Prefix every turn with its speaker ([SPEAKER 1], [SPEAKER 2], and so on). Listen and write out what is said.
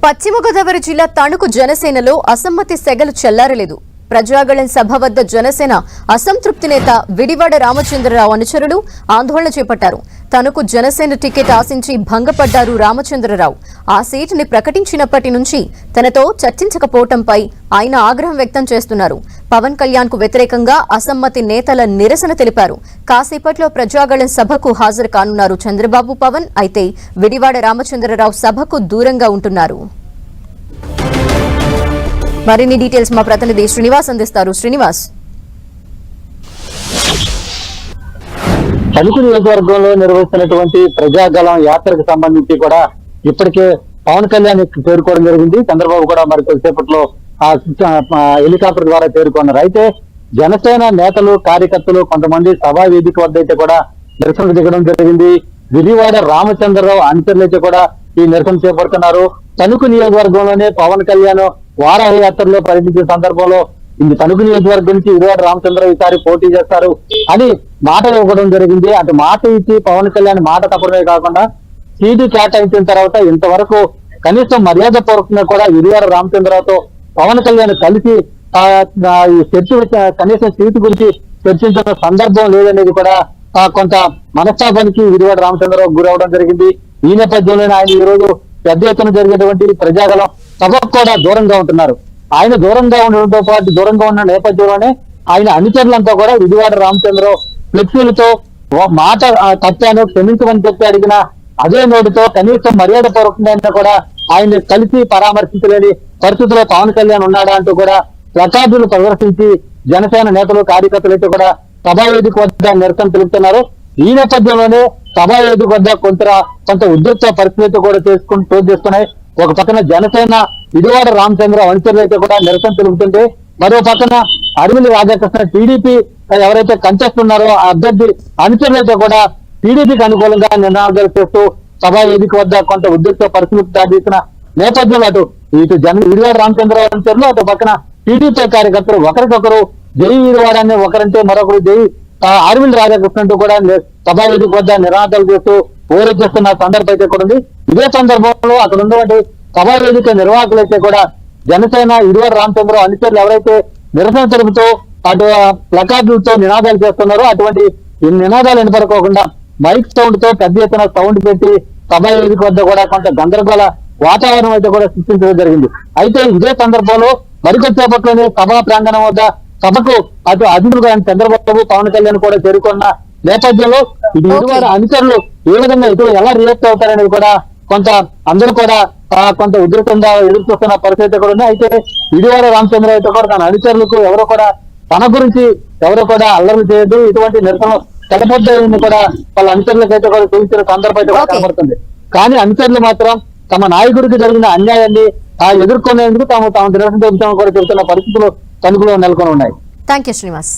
[SPEAKER 1] పశ్చిమ గోదావరి జిల్లా తణుకు జనసేనలో అసమ్మతి సెగలు చెల్లారలేదు. ప్రజాగళం సభ వద్ద జనసేన అసంతృప్తి నేత విడివాడ రామచంద్రరావు అనుచరులు ఆందోళన చేపట్టారు. తణుకు జనసేన టికెట్ ఆశించి భంగపడ్డారు రామచంద్రరావు. ఆ సీటుని ప్రకటించినప్పటి నుంచి తనతో చర్చించకపోవడంపై ఆయన ఆగ్రహం వ్యక్తం చేస్తున్నారు. పవన్ కళ్యాణ్ కు వ్యతిరేకంగా అసమ్మతి నేతల నిరసన తెలిపారు. కాసేపట్లో ప్రజాగళం సభకు హాజరు కానున్నారు చంద్రబాబు, పవన్. అయితే విడివాడ రామచంద్రరావు సభకు దూరంగా ఉంటున్నారు. మరిన్ని డీటెయిల్స్ మా ప్రతినిధి శ్రీనివాస్ అందిస్తారు. శ్రీనివాస్,
[SPEAKER 2] తణుకు నియోజకవర్గంలో నిర్వహిస్తున్నటువంటి ప్రజాగళం యాత్రకు సంబంధించి కూడా ఇప్పటికే పవన్ కళ్యాణ్ చేరుకోవడం జరిగింది. చంద్రబాబు కూడా మరి కొద్దిసేపట్లో హెలికాప్టర్ ద్వారా చేరుకున్నారు. అయితే జనసేన నేతలు, కార్యకర్తలు కొంతమంది సభా వేదిక వద్ద అయితే కూడా నిరసన దిగడం జరిగింది. విడివాడ రామచంద్రరావు అనుచరులు అయితే కూడా ఈ నిరసన చేపడుతున్నారు. తణుకు నియోజకవర్గంలోనే పవన్ కళ్యాణ్ వారాహ యాత్రలో పర్యటించే సందర్భంలో ఇది తణుకు నియోజకవర్గం నుంచి విడివాడ రామచంద్రరావు ఈసారి పోటీ చేస్తారు అని మాటలు ఇవ్వడం జరిగింది. అటు మాట ఇచ్చి పవన్ కళ్యాణ్ మాట తప్పడమే కాకుండా సీటు కేటాయించిన తర్వాత ఇంతవరకు కనీసం మర్యాద పూర్వకంగా కూడా విడివాడ రామచంద్రరావుతో పవన్ కళ్యాణ్ కలిసి కనీసం సీటు గురించి చర్చించిన సందర్భం లేదనేది కూడా కొంత మనస్తాపానికి విడివాడ రామచంద్రరావు గురవడం జరిగింది. ఈ నేపథ్యంలోనే ఆయన ఈ రోజు పెద్ద ఎత్తున జరిగేటువంటి ప్రజాగళం సభకు కూడా దూరంగా ఉంటున్నారు. ఆయన దూరంగా ఉండడంతో పాటు దూరంగా ఉన్న నేపథ్యంలోనే ఆయన అనుచరులంతా కూడా విడివాడ రామచంద్రరావు ఫ్లెక్సీలతో మాట తప్పాను, క్షమించమని చెప్పి అడిగిన అదే నోటితో కనీసం మర్యాద పూర్వకంగా కూడా ఆయన కలిసి పరామర్శించలేని పరిస్థితిలో పవన్ కళ్యాణ్ ఉన్నాడా అంటూ కూడా ప్లకార్డులు ప్రదర్శించి జనసేన నేతలు, కార్యకర్తలు అయితే కూడా సభావేదిక వద్ద నిరసన తెలుపుతున్నారు. ఈ నేపథ్యంలోనే సభావేదిక వద్ద కొంత ఉద్రిక్త పరిస్థితి కూడా చోటు చేసుకున్నాయి. ఒక పక్కన జనసేన విడివాడ రామచంద్రరావు అనుచరులు అయితే కూడా నిరసన తెలుపుతుంటే, మరో పక్కన అడవిలి రాధాకృష్ణ టీడీపీ ఎవరైతే కంటెస్ట్ ఉన్నారో ఆ అభ్యర్థి అనుచరులు అయితే కూడా టీడీపీకి అనుకూలంగా నినాదాలు చేస్తూ సభా వేదిక వద్ద కొంత ఉద్రిక్త పరిస్థితి దాటిస్తున్న నేపథ్యంలో ఇటు విడివాడ రామచంద్రరావు అనుచరులు, అటు పక్కన టీడీపీ కార్యకర్తలు ఒకరికొకరు జై విడివాడాన్ని, ఒకరంటే మరొకరు జై అరవింద్ రాధాకృష్ణ అంటూ కూడా సభా వేదిక వద్ద నినాదాలు చేస్తూ ఓరెచ్చిస్తున్న సందర్భం అయితే కూడా ఉంది. ఇదే సందర్భంలో అక్కడ ఉన్నటువంటి సభా వేదిక నిర్వాహకులు అయితే కూడా జనసేన విడివాడ రామచంద్రరావు అనుచరులు ఎవరైతే నిరసన తెలుపుతూ అటు ప్లకార్డులతో నినాదాలు చేస్తున్నారో అటువంటి నినాదాలు వినపడుకోకుండా మైక్ సౌండ్ తో పెద్ద ఎత్తున సౌండ్ పెట్టి సభా వేదిక వద్ద కూడా కొంత గందరగోళ వాతావరణం అయితే కూడా సృష్టించడం జరిగింది. అయితే ఇదే సందర్భంలో మరికొద్దిసేపట్లోనే సభా ప్రాంగణం వద్ద సభకు అటు అధికారులు చంద్రబాబు, పవన్ కళ్యాణ్ కూడా చేరుకున్న నేపథ్యంలో ఇది విడివాడ అనుచరులు ఏ విధంగా ఇటు ఎలా రియాక్ట్ అవుతారనేది కూడా కొంత అందరూ కూడా కొంత ఉధృతంగా ఎదురు చూస్తున్న పరిస్థితి కూడా ఉంది. అయితే విడివాడ రామచంద్రరావు అయితే కూడా తన అనుచరులకు ఎవరో కూడా తన గురించి ఎవరో కూడా అల్లర్లు చేయొద్దు, ఇటువంటి నిరసన తెలపొద్దని కూడా వాళ్ళ అనుచరులకు అయితే కూడా చూపించిన సందర్భం అయితే కూడా కనబడుతుంది. కానీ అనుచరులు మాత్రం తమ నాయకుడికి జరిగిన అన్యాయాన్ని ఎదుర్కొనేందుకు తాము నిరసన తెలుపుతామని కూడా చెబుతున్న పరిస్థితులు తణుకులో నెలకొని ఉన్నాయి.
[SPEAKER 1] Thank you Srinivas.